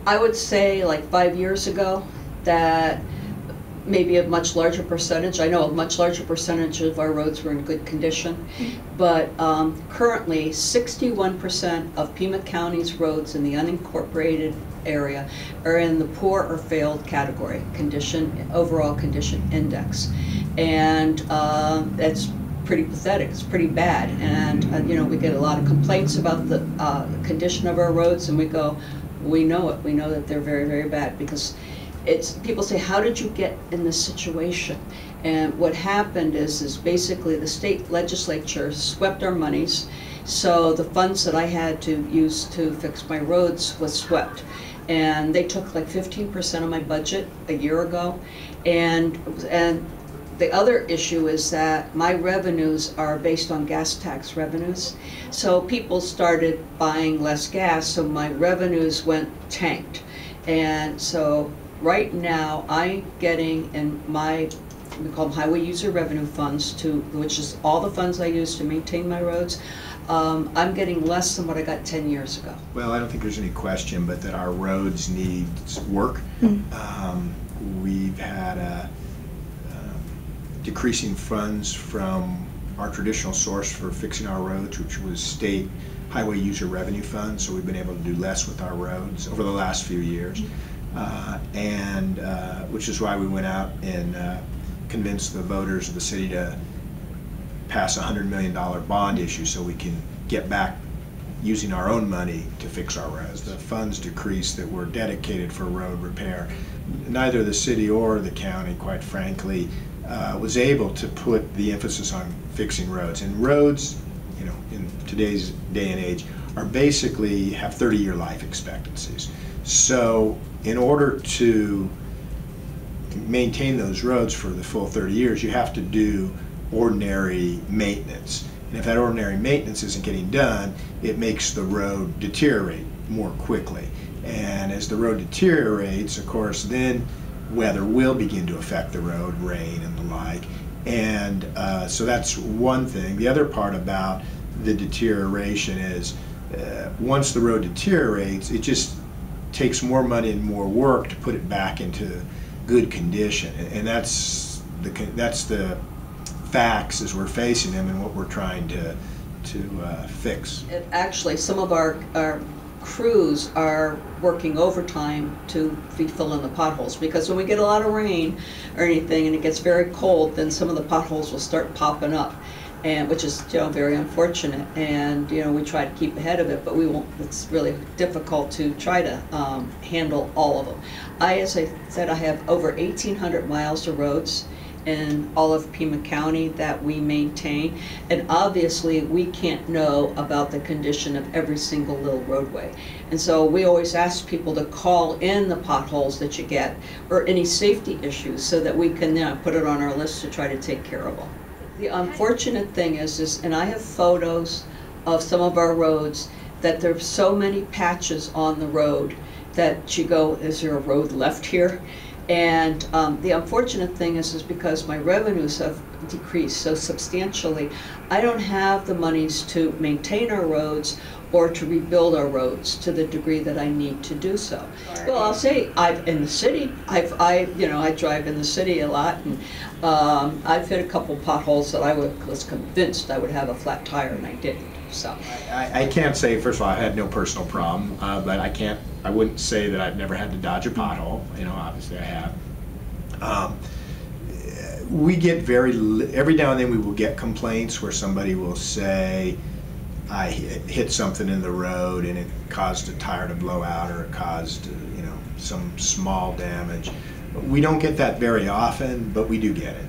I would say like 5 years ago that maybe a much larger percentage. I know a much larger percentage of our roads were in good condition, but currently 61% of Pima County's roads in the unincorporated area are in the poor or failed category, overall condition index, and that's pretty pathetic. It's pretty bad, and you know, we get a lot of complaints about the condition of our roads, and we go, we know it. We know that they're very, very bad, because people say, how did you get in this situation? And what happened is basically the state legislature swept our monies, so the funds that I had to use to fix my roads was swept. And they took like 15% of my budget a year ago. And the other issue is that my revenues are based on gas tax revenues. So people started buying less gas, so my revenues went tanked. And so right now I'm getting in my, we call them highway user revenue funds, which is all the funds I use to maintain my roads. I'm getting less than what I got 10 years ago. Well, I don't think there's any question but that our roads need work. We've had decreasing funds from our traditional source for fixing our roads, which was state highway user revenue funds, so we've been able to do less with our roads over the last few years. Which is why we went out and convinced the voters of the city to pass a $100 million bond issue so we can get back using our own money to fix our roads. The funds decreased that were dedicated for road repair. Neither the city or the county, quite frankly, was able to put the emphasis on fixing roads. And roads, you know, in today's day and age, are basically have 30-year life expectancies. So in order to maintain those roads for the full 30 years, you have to do ordinary maintenance. And if that ordinary maintenance isn't getting done, it makes the road deteriorate more quickly. And as the road deteriorates, of course, then weather will begin to affect the road, rain and the like. And so that's one thing. The other part about the deterioration is once the road deteriorates, it just takes more money and more work to put it back into good condition, and that's the facts as we're facing them and what we're trying to fix. Actually, some of our crews are working overtime to fill in the potholes, because when we get a lot of rain or anything and it gets very cold, then some of the potholes will start popping up, and which is, you know, very unfortunate. And you know, we try to keep ahead of it, but we won't. It's really difficult to try to handle all of them. As I said, I have over 1,800 miles of roads in all of Pima County that we maintain, and obviously we can't know about the condition of every single little roadway. And so we always ask people to call in the potholes that you get or any safety issues so that we can, you know, put it on our list to try to take care of them. The unfortunate thing is, and I have photos of some of our roads, that there's so many patches on the road that you go, is there a road left here? And the unfortunate thing is because my revenues have decreased so substantially, I don't have the monies to maintain our roads or to rebuild our roads to the degree that I need to do so. Well, I'll say in the city, I drive in the city a lot, and I've hit a couple potholes that I was convinced I would have a flat tire, and I didn't. So I can't say, first of all, I had no personal problem, but I wouldn't say that I've never had to dodge a pothole. You know, obviously I have. We get every now and then we will get complaints where somebody will say, I hit something in the road and it caused a tire to blow out, or it caused, you know, some small damage. We don't get that very often, but we do get it.